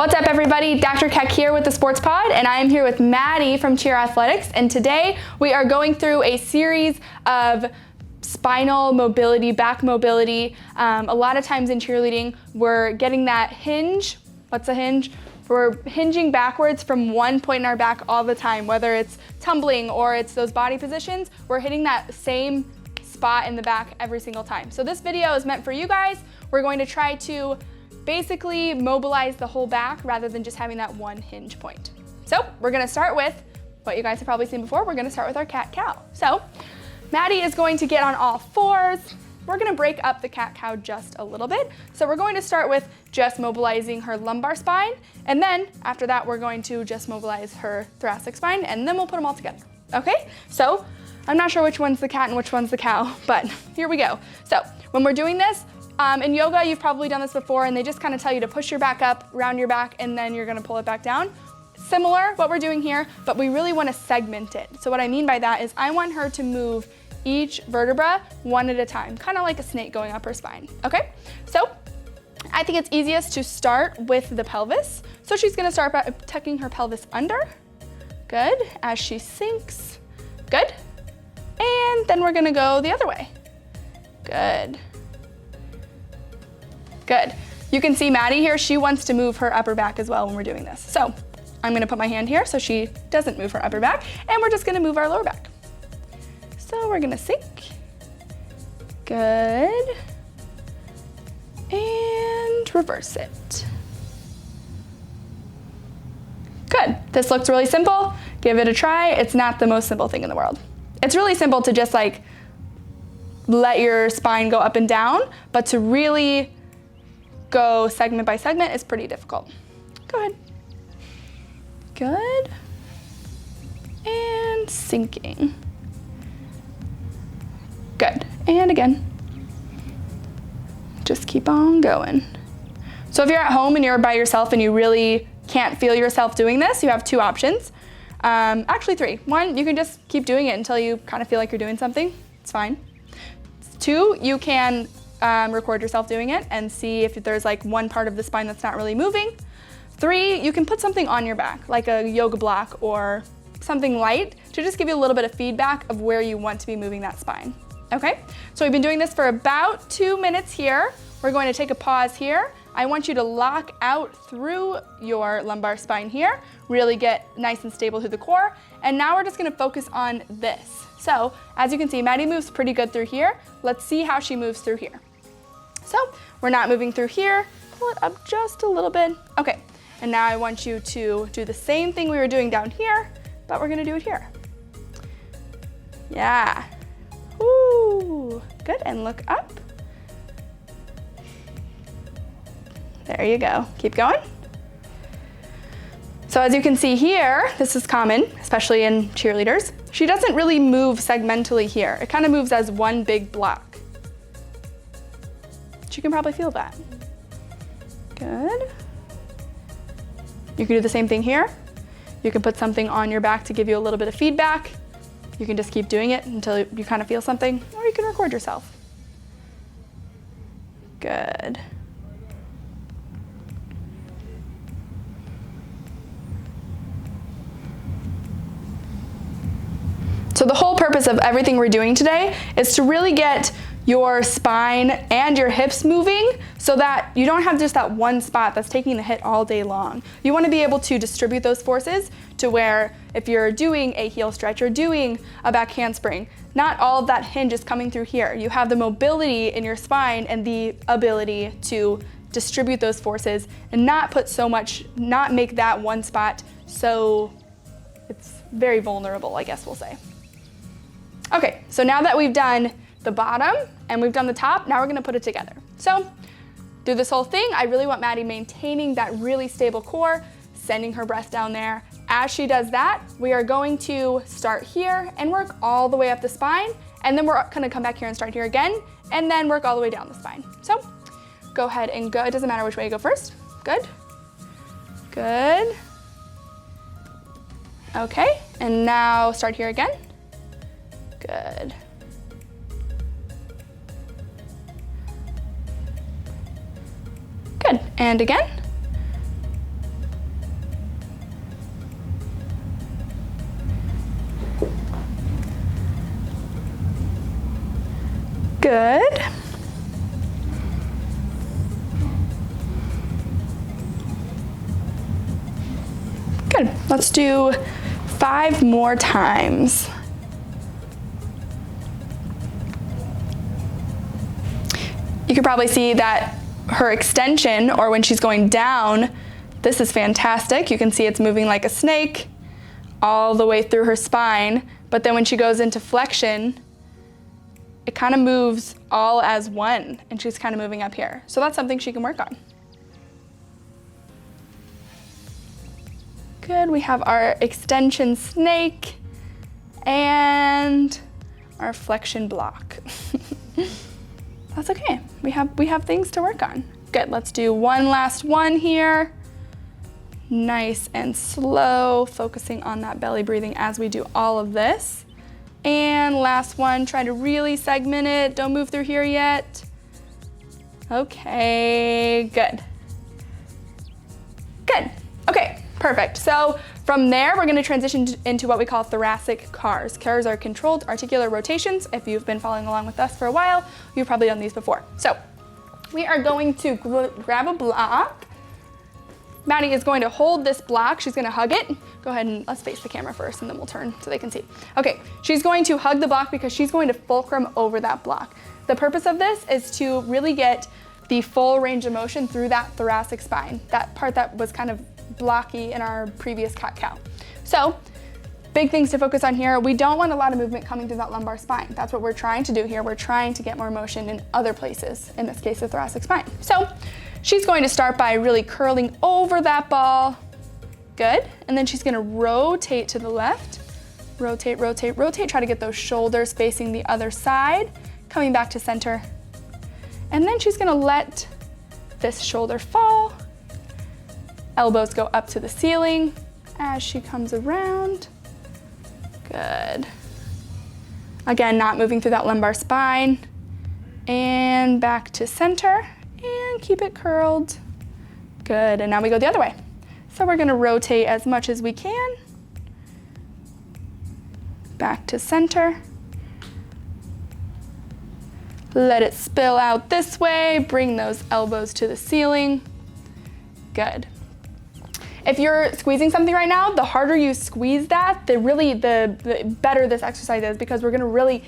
What's up everybody, Dr. Keck here with the Sports Pod, and I am here with Maddie from Cheer Athletics, and today we are going through a series of spinal mobility, back mobility. A lot of times in cheerleading, we're getting that hinge. What's a hinge? We're hinging backwards from one point in our back all the time, whether it's tumbling or it's those body positions, we're hitting that same spot in the back every single time. So this video is meant for you guys. We're going to try to basically mobilize the whole back rather than just having that one hinge point. So we're gonna start with what you guys have probably seen before. We're gonna start with our cat-cow. So Maddie is going to get on all fours. We're gonna break up the cat-cow just a little bit. So we're going to start with just mobilizing her lumbar spine, and then after that we're going to just mobilize her thoracic spine, and then we'll put them all together. Okay, so I'm not sure which one's the cat and which one's the cow, but here we go. So when we're doing this, in yoga, you've probably done this before, and they just kind of tell you to push your back up, round your back, and then you're gonna pull it back down. Similar, what we're doing here, but we really wanna segment it. So what I mean by that is I want her to move each vertebra one at a time, kind of like a snake going up her spine, okay? So I think it's easiest to start with the pelvis. So she's gonna start by tucking her pelvis under. Good, as she sinks, good. And then we're gonna go the other way. Good. Good. You can see Maddie here, she wants to move her upper back as well when we're doing this. So I'm gonna put my hand here so she doesn't move her upper back, and we're just gonna move our lower back. So we're gonna sink. Good. And reverse it. Good. This looks really simple. Give it a try. It's not the most simple thing in the world. It's really simple to just like let your spine go up and down, but to really go segment by segment is pretty difficult. Go ahead. Good. And sinking. Good. And again. Just keep on going. So if you're at home and you're by yourself and you really can't feel yourself doing this, you have two options. Actually three. One, you can just keep doing it until you kind of feel like you're doing something. It's fine. Two, you can record yourself doing it and see if there's like one part of the spine that's not really moving. Three, you can put something on your back, like a yoga block or something light, to just give you a little bit of feedback of where you want to be moving that spine. Okay, so we've been doing this for about 2 minutes here. We're going to take a pause here. I want you to lock out through your lumbar spine here, really get nice and stable through the core, and now we're just gonna focus on this. So, as you can see, Maddie moves pretty good through here. Let's see how she moves through here. So, we're not moving through here. Pull it up just a little bit. Okay, and now I want you to do the same thing we were doing down here, but we're gonna do it here. Yeah. Woo. Good, and look up. There you go. Keep going. So as you can see here, this is common, especially in cheerleaders. She doesn't really move segmentally here. It kind of moves as one big block. You can probably feel that. Good. You can do the same thing here. You can put something on your back to give you a little bit of feedback. You can just keep doing it until you kind of feel something, or you can record yourself. Good. So the whole purpose of everything we're doing today is to really get your spine and your hips moving so that you don't have just that one spot that's taking the hit all day long. You want to be able to distribute those forces to where if you're doing a heel stretch or doing a back handspring, not all of that hinge is coming through here. You have the mobility in your spine and the ability to distribute those forces and not put so much, not make that one spot so it's very vulnerable, I guess we'll say. Okay, so now that we've done the bottom and we've done the top, now we're gonna put it together. So through this whole thing, I really want Maddie maintaining that really stable core, sending her breath down there. As she does that, we are going to start here and work all the way up the spine, and then we're gonna come back here and start here again, and then work all the way down the spine. So go ahead and go, it doesn't matter which way you go first. Good, good. Okay, and now start here again. Good. Good, and again. Good. Good. Let's do 5 more times. You can probably see that her extension, or when she's going down, this is fantastic. You can see it's moving like a snake all the way through her spine. But then when she goes into flexion, it kind of moves all as one, and she's kind of moving up here. So that's something she can work on. Good, we have our extension snake and our flexion block. That's okay, we have things to work on. Good, let's do one last one here. Nice and slow, focusing on that belly breathing as we do all of this. And last one, try to really segment it. Don't move through here yet. Okay, good. Good, okay, perfect. So from there, we're gonna transition into what we call thoracic CARs. CARs are controlled articular rotations. If you've been following along with us for a while, you've probably done these before. So we are going to grab a block. Maddie is going to hold this block. She's gonna hug it. Go ahead and let's face the camera first and then we'll turn so they can see. Okay, she's going to hug the block because she's going to fulcrum over that block. The purpose of this is to really get the full range of motion through that thoracic spine, that part that was kind of blocky in our previous cat-cow. So, big things to focus on here. We don't want a lot of movement coming through that lumbar spine. That's what we're trying to do here. We're trying to get more motion in other places, in this case, the thoracic spine. So, she's going to start by really curling over that ball. Good. And then she's going to rotate to the left. Rotate, rotate, rotate. Try to get those shoulders facing the other side. Coming back to center. And then she's going to let this shoulder fall. Elbows go up to the ceiling as she comes around. Good. Again, not moving through that lumbar spine. And back to center. And keep it curled. Good, and now we go the other way. So we're gonna rotate as much as we can. Back to center. Let it spill out this way. Bring those elbows to the ceiling. Good. If you're squeezing something right now, the harder you squeeze that, the better this exercise is, because we're gonna really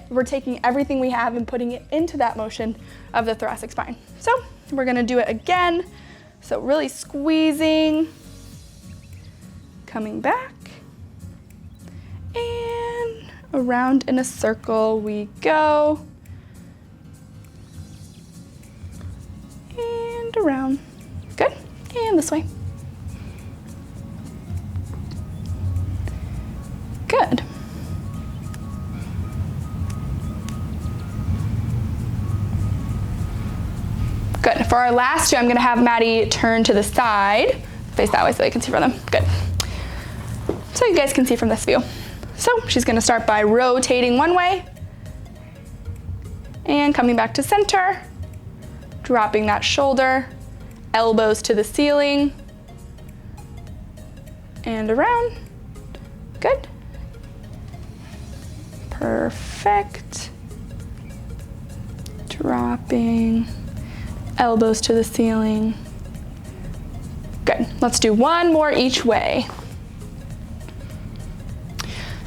we're taking everything we have and putting it into that motion of the thoracic spine. So we're gonna do it again. So really squeezing, coming back, and around in a circle we go. And around, good, and this way. Good. Good. For our last two, I'm going to have Maddie turn to the side. Face that way so they can see from them. Good. So you guys can see from this view. So she's going to start by rotating one way and coming back to center, dropping that shoulder, elbows to the ceiling, and around. Good. Perfect. Dropping, elbows to the ceiling. Good. Let's do one more each way.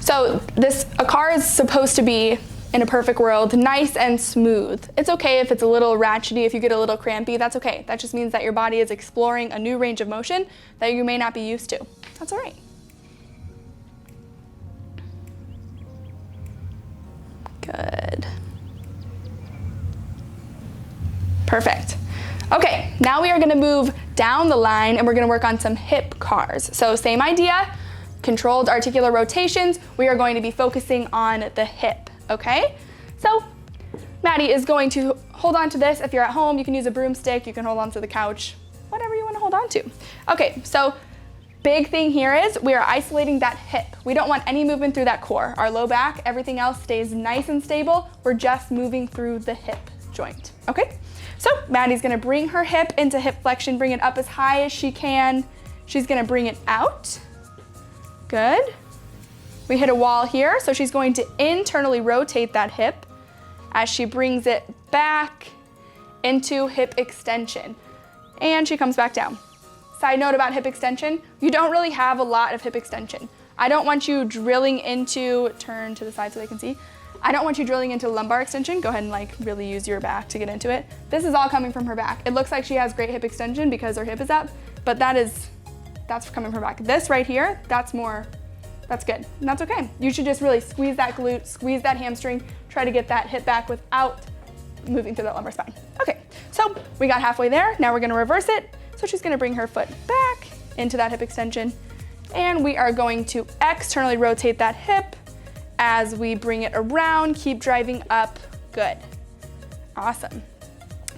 So a car is supposed to be, in a perfect world, nice and smooth. It's okay if it's a little ratchety, if you get a little crampy, that's okay. That just means that your body is exploring a new range of motion that you may not be used to. That's all right. Good. Perfect. Okay, now we are gonna move down the line and we're gonna work on some hip CARs. So same idea, controlled articular rotations. We are going to be focusing on the hip, okay? So Maddie is going to hold on to this. If you're at home, you can use a broomstick, you can hold on to the couch, whatever you wanna hold on to. Okay, so big thing here is we are isolating that hip. We don't want any movement through that core. Our low back, everything else stays nice and stable. We're just moving through the hip joint, okay? So Maddie's gonna bring her hip into hip flexion, bring it up as high as she can. She's gonna bring it out. Good. We hit a wall here, so she's going to internally rotate that hip as she brings it back into hip extension. And she comes back down. Side note about hip extension, you don't really have a lot of hip extension. I don't want you drilling into, turn to the side so they can see. I don't want you drilling into lumbar extension. Go ahead and like really use your back to get into it. This is all coming from her back. It looks like she has great hip extension because her hip is up, but that's coming from her back. This right here, that's good, and that's okay. You should just really squeeze that glute, squeeze that hamstring, try to get that hip back without moving through that lumbar spine. Okay, so we got halfway there. Now we're gonna reverse it. So she's gonna bring her foot back into that hip extension, and we are going to externally rotate that hip as we bring it around, keep driving up, good. Awesome.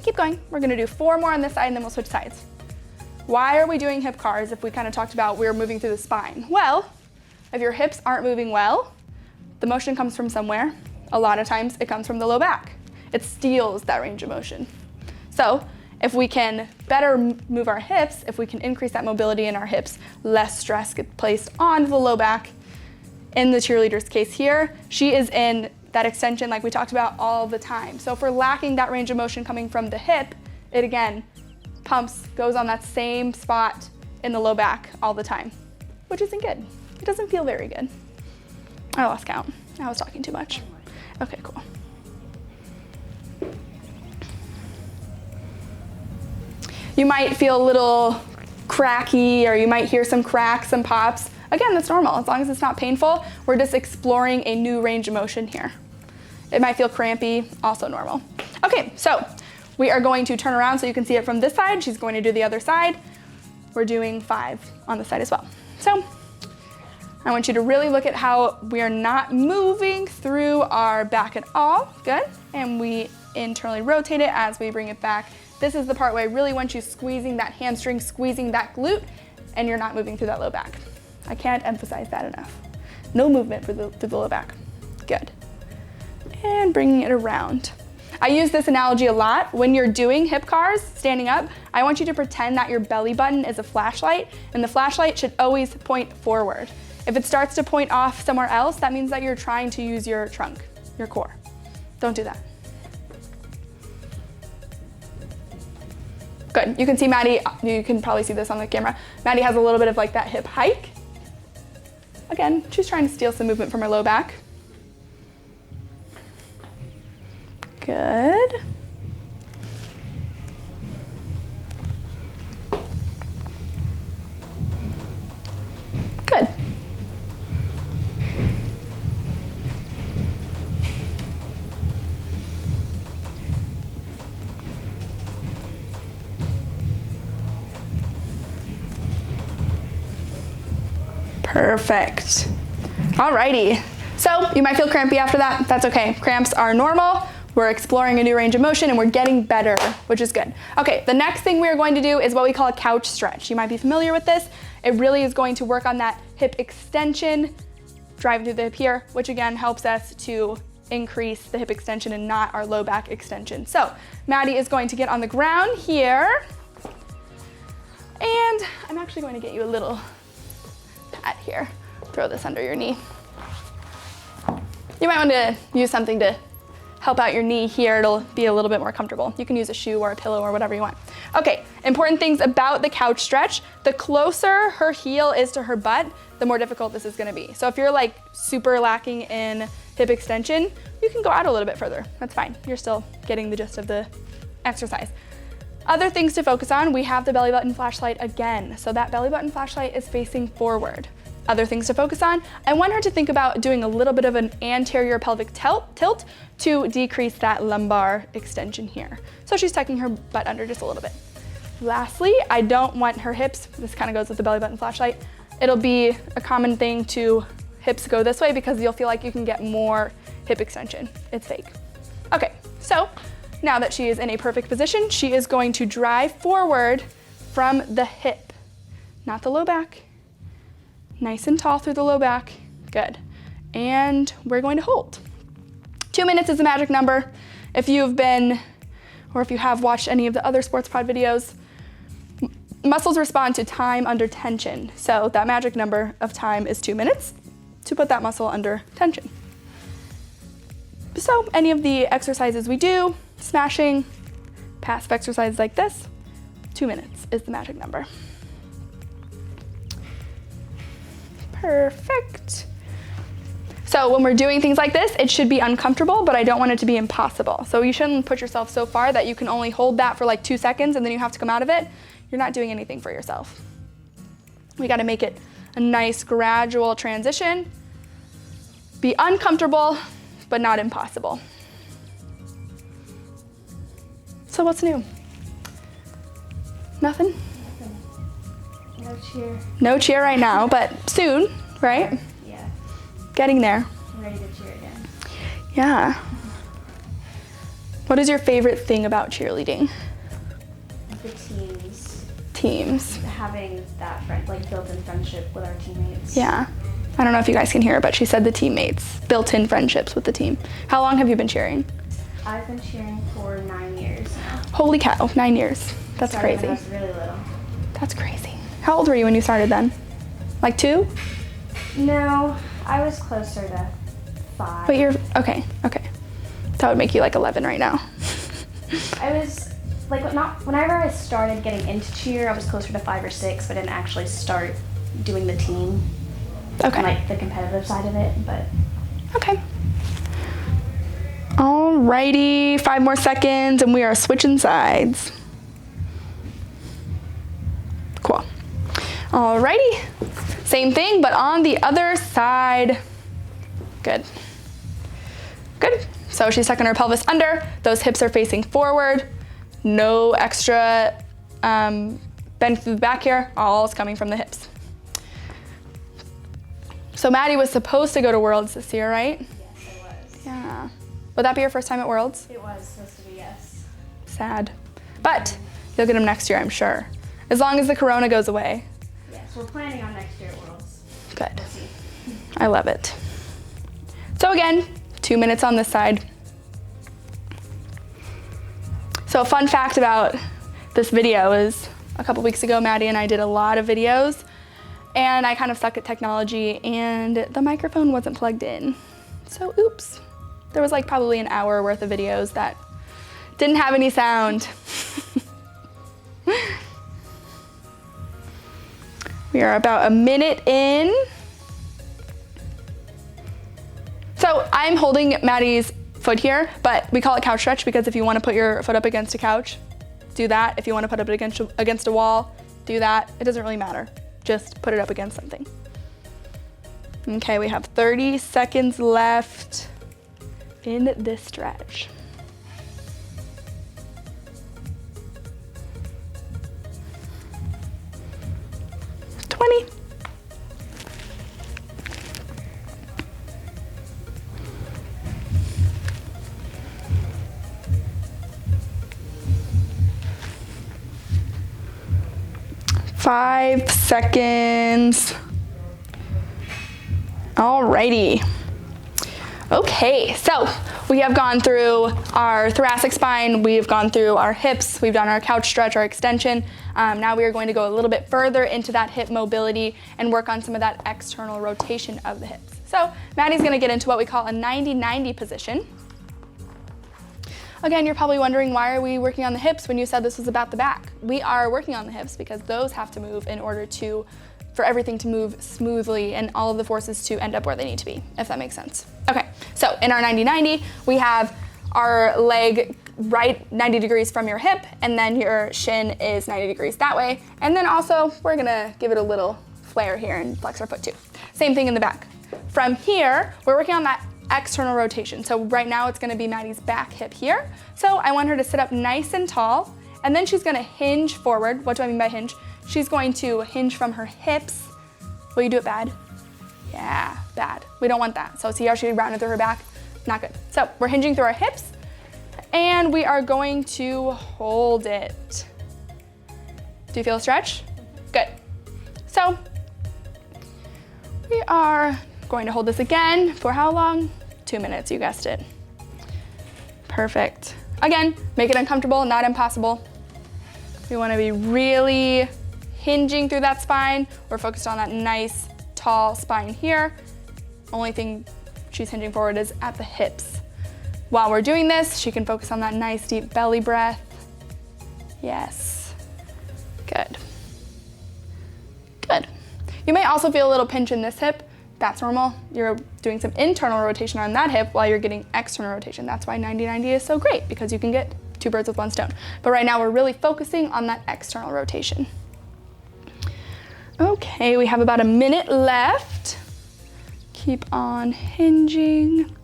Keep going. We're gonna do 4 more on this side and then we'll switch sides. Why are we doing hip cars if we kind of talked about we're moving through the spine? Well, if your hips aren't moving well, the motion comes from somewhere. A lot of times it comes from the low back. It steals that range of motion. So if we can better move our hips, if we can increase that mobility in our hips, less stress gets placed on the low back. In the cheerleader's case here, she is in that extension like we talked about all the time. So if we're lacking that range of motion coming from the hip, it again pumps, goes on that same spot in the low back all the time, which isn't good. It doesn't feel very good. I lost count. I was talking too much. Okay, cool. You might feel a little cracky, or you might hear some cracks, some pops. Again, that's normal. As long as it's not painful, we're just exploring a new range of motion here. It might feel crampy, also normal. Okay, so we are going to turn around so you can see it from this side. She's going to do the other side. We're doing 5 on this side as well. So I want you to really look at how we are not moving through our back at all. Good. And we internally rotate it as we bring it back. This is the part where I really want you squeezing that hamstring, squeezing that glute, and you're not moving through that low back. I can't emphasize that enough. No movement through the low back. Good. And bringing it around. I use this analogy a lot. When you're doing hip cars, standing up, I want you to pretend that your belly button is a flashlight, and the flashlight should always point forward. If it starts to point off somewhere else, that means that you're trying to use your trunk, your core. Don't do that. Good, you can see Maddie, you can probably see this on the camera. Maddie has a little bit of like that hip hike. Again, she's trying to steal some movement from her low back. Good. Good. Perfect. Alrighty. So you might feel crampy after that. That's okay. Cramps are normal. We're exploring a new range of motion and we're getting better, which is good. Okay, the next thing we're going to do is what we call a couch stretch. You might be familiar with this. It really is going to work on that hip extension, driving through the hip here, which again helps us to increase the hip extension and not our low back extension. So Maddie is going to get on the ground here. And I'm actually going to get you a little pad here. Throw this under your knee. You might want to use something to help out your knee here. It'll be a little bit more comfortable. You can use a shoe or a pillow or whatever you want. Okay, important things about the couch stretch. The closer her heel is to her butt, the more difficult this is gonna be. So if you're like super lacking in hip extension, you can go out a little bit further. That's fine. You're still getting the gist of the exercise. Other things to focus on, we have the belly button flashlight again. So that belly button flashlight is facing forward. Other things to focus on, I want her to think about doing a little bit of an anterior pelvic tilt to decrease that lumbar extension here. So she's tucking her butt under just a little bit. Lastly, I don't want her hips, this kind of goes with the belly button flashlight, it'll be a common thing to hips go this way because you'll feel like you can get more hip extension. It's fake. Okay, so now that she is in a perfect position, she is going to drive forward from the hip, not the low back. Nice and tall through the low back, good. And we're going to hold. 2 minutes is the magic number. If you've been, or if you have watched any of the other sports pod videos, muscles respond to time under tension. So that magic number of time is 2 minutes to put that muscle under tension. So any of the exercises we do, smashing, passive exercises like this, 2 minutes is the magic number. Perfect. So when we're doing things like this, it should be uncomfortable, but I don't want it to be impossible. So you shouldn't put yourself so far that you can only hold that for like 2 seconds and then you have to come out of it. You're not doing anything for yourself. We gotta make it a nice gradual transition. Be uncomfortable, but not impossible. So what's new? Nothing? No cheer. No cheer right now, but soon, right? Yeah. Getting there. I'm ready to cheer again. Yeah. What is your favorite thing about cheerleading? The teams. Teams. Having that like built-in friendship with our teammates. Yeah. I don't know if you guys can hear, but she said the teammates, built-in friendships with the team. How long have you been cheering? I've been cheering for 9 years now. Holy cow, 9 years. That's Started crazy. when I was really little. That's crazy. How old were you when you started then? Like 2? No, I was closer to 5. But you're, okay. That would make you like 11 right now. I was like, whenever I started getting into cheer, I was closer to 5 or 6, but didn't actually start doing the team. Okay. Like the competitive side of it, but. Okay. Alrighty, 5 more seconds and we are switching sides. Cool. Alrighty, same thing, but on the other side. Good. Good. So she's tucking her pelvis under, those hips are facing forward, no extra bend through the back here, all is coming from the hips. So Maddie was supposed to go to Worlds this year, right? Yes, it was. Yeah. Would that be your first time at Worlds? It was supposed to be, yes. Sad. But you'll get them next year, I'm sure. As long as the corona goes away. Yes, we're planning on next year at Worlds. Good. We'll see. I love it. So again, 2 minutes on this side. So a fun fact about this video is a couple weeks ago, Maddie and I did a lot of videos and I kind of suck at technology and the microphone wasn't plugged in. So oops. There was like probably an hour worth of videos that didn't have any sound. We are about a minute in. So I'm holding Maddie's foot here, but we call it couch stretch because if you want to put your foot up against a couch, do that. If you want to put it against a wall, do that. It doesn't really matter. Just put it up against something. Okay, we have 30 seconds left in this stretch. 20. Five seconds. Alrighty. Okay, so we have gone through our thoracic spine, we've gone through our hips, we've done our couch stretch, our extension. Now we are going to go a little bit further into that hip mobility and work on some of that external rotation of the hips. So Maddie's gonna get into what we call a 90-90 position. Again, you're probably wondering, why are we working on the hips when you said this was about the back? We are working on the hips because those have to move in order for everything to move smoothly and all of the forces to end up where they need to be, if that makes sense. Okay, so in our 90-90, we have our leg right 90 degrees from your hip, and then your shin is 90 degrees that way. And then also, we're gonna give it a little flare here and flex our foot too. Same thing in the back. From here, we're working on that external rotation. So right now it's gonna be Maddie's back hip here. So I want her to sit up nice and tall, and then she's gonna hinge forward. What do I mean by hinge? She's going to hinge from her hips. Will you do it bad? Yeah, bad. We don't want that. So see how she rounded through her back? Not good. So we're hinging through our hips, and we are going to hold it. Do you feel a stretch? Good. So we are going to hold this again for how long? 2 minutes, you guessed it. Perfect. Again, make it uncomfortable, not impossible. We want to be really hinging through that spine. We're focused on that nice, tall spine here. Only thing she's hinging forward is at the hips. while we're doing this, she can focus on that nice deep belly breath. Yes, good. Good. You may also feel a little pinch in this hip. That's normal. You're doing some internal rotation on that hip while you're getting external rotation. That's why 90-90 is so great, because you can get 2 birds with 1 stone. But right now we're really focusing on that external rotation. Okay, we have about a minute left. Keep on hinging.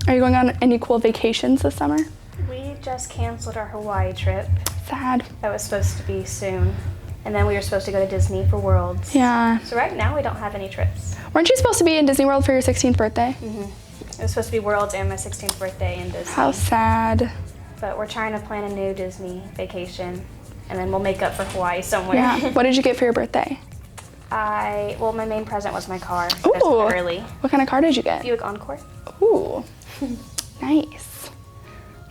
Are you going on any cool vacations this summer? We just canceled our Hawaii trip. Sad. That was supposed to be soon. And then we were supposed to go to Disney for Worlds. Yeah. So right now we don't have any trips. Weren't you supposed to be in Disney World for your 16th birthday? Mm-hmm. It was supposed to be Worlds and my 16th birthday in Disney. How sad. But we're trying to plan a new Disney vacation, and then we'll make up for Hawaii somewhere. Yeah. What did you get for your birthday? Well, my main present was my car. Ooh. That's early. What kind of car did you get? Buick Encore. Ooh. Nice.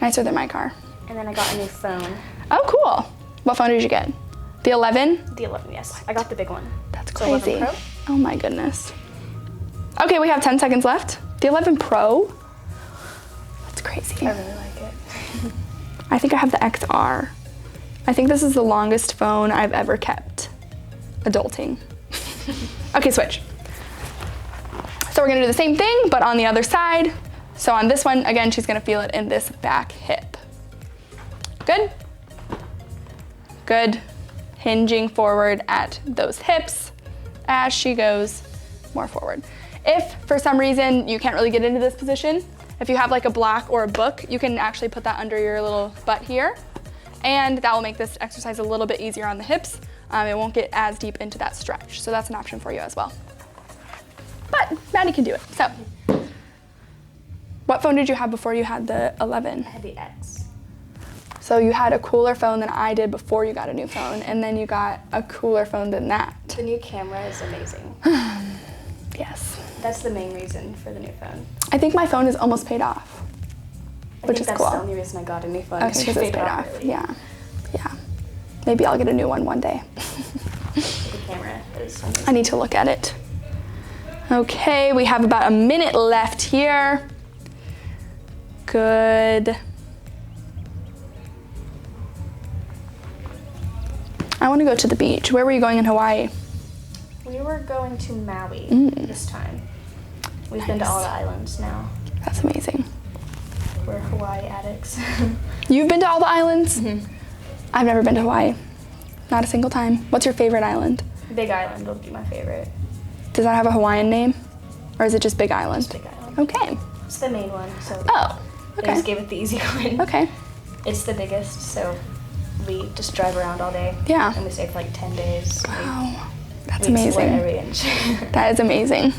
Nicer than my car. And then I got a new phone. Oh, cool. What phone did you get? The 11? The 11, yes. I got the big one. That's The crazy. 11 Pro. Oh my goodness. Okay, we have 10 seconds left. The 11 Pro? That's crazy. I really like it. I think I have the XR. I think this is the longest phone I've ever kept. Adulting. Okay, switch. So we're gonna do the same thing, but on the other side. So on this one, again, she's gonna feel it in this back hip. Good? Good. Hinging forward at those hips as she goes more forward. If for some reason you can't really get into this position, if you have like a block or a book, you can actually put that under your little butt here, and that will make this exercise a little bit easier on the hips. It won't get as deep into that stretch, so that's an option for you as well. But Maddie can do it. So, what phone did you have before you had the 11? I had the X. So you had a cooler phone than I did before you got a new phone, and then you got a cooler phone than that. The new camera is amazing. Yes. That's the main reason for the new phone. I think my phone is almost paid off, which is that's cool. the only reason I got a new phone. Okay, because it's paid off. Early. Yeah, yeah. Maybe I'll get a new one day. The camera is amazing. I need to look at it. Okay, we have about a minute left here. Good. I want to go to the beach. Where were you going in Hawaii? We were going to Maui this time. We've been to Nice. all the islands now. That's amazing. We're Hawaii addicts. You've been to all the islands? Mm-hmm. I've never been to Hawaii. Not a single time. What's your favorite island? Big Island will be my favorite. Does that have a Hawaiian name? Or is it just Big Island? Big Island. Okay. It's the main one, so Oh, they okay. just gave it the easy one. Okay. It's the biggest, so we just drive around all day. Yeah. And we stay for like 10 days. Wow. That's We explore amazing. every inch. That is amazing.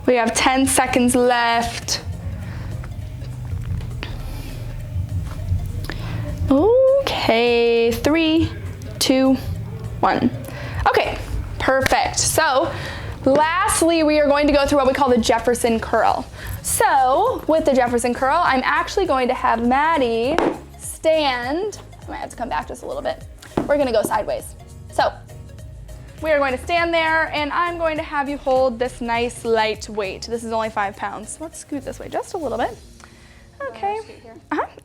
We have 10 seconds left. Okay, 3, 2, 1. Okay, perfect. So, lastly, we are going to go through what we call the Jefferson curl. So, with the Jefferson curl, I'm actually going to have Maddie stand. I might have to come back just a little bit. We're gonna go sideways. So, we are going to stand there, and I'm going to have you hold this nice light weight. This is only 5 pounds. Let's scoot this way just a little bit. Okay.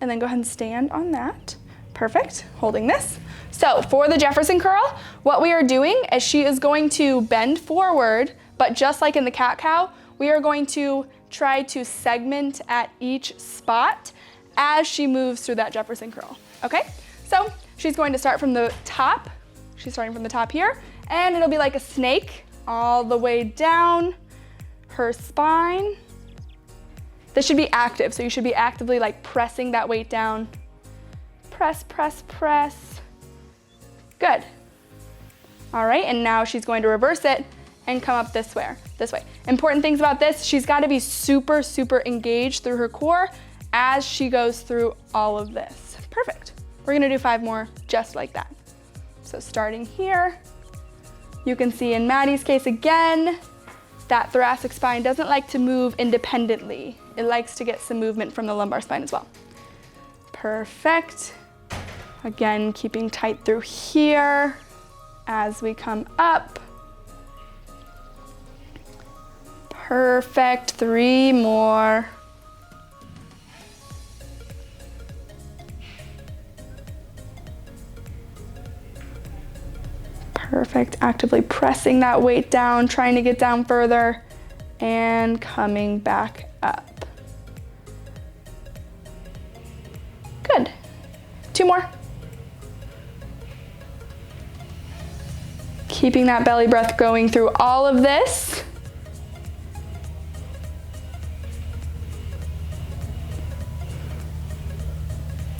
And then go ahead and stand on that. Perfect. Holding this. So for the Jefferson curl, what we are doing is she is going to bend forward, but just like in the cat cow, we are going to try to segment at each spot as she moves through that Jefferson curl. Okay? So she's going to start from the top. She's starting from the top here, and it'll be like a snake all the way down her spine. This should be active, so you should be actively like pressing that weight down. Press, press, press. Good. All right, and now she's going to reverse it and come up this way. Important things about this, she's got to be super, super engaged through her core as she goes through all of this. Perfect. We're gonna do 5 more just like that. So starting here, you can see in Maddie's case again, that thoracic spine doesn't like to move independently. It likes to get some movement from the lumbar spine as well. Perfect. Again, keeping tight through here as we come up. Perfect, 3 more. Perfect, actively pressing that weight down, trying to get down further, and coming back up. Good, 2 more. Keeping that belly breath going through all of this.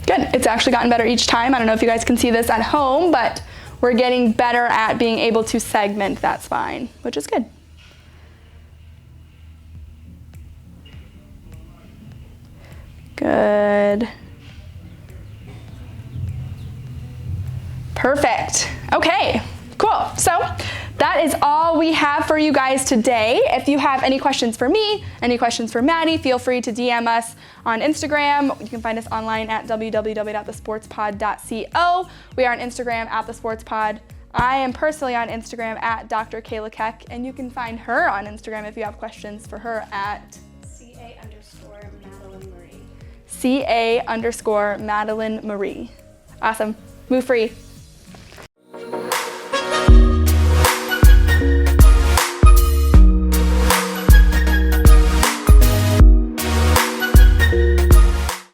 Good, it's actually gotten better each time. I don't know if you guys can see this at home, but we're getting better at being able to segment that spine, which is good. Good. Perfect. Okay, cool. So that is all we have for you guys today. If you have any questions for me, any questions for Maddie, feel free to DM us on Instagram. You can find us online at www.thesportspod.co. We are on Instagram at thesportspod. I am personally on Instagram at Dr. Kayla Keck, and you can find her on Instagram if you have questions for her at CA_Madeline Marie. CA_Madeline Marie. Awesome. Move free.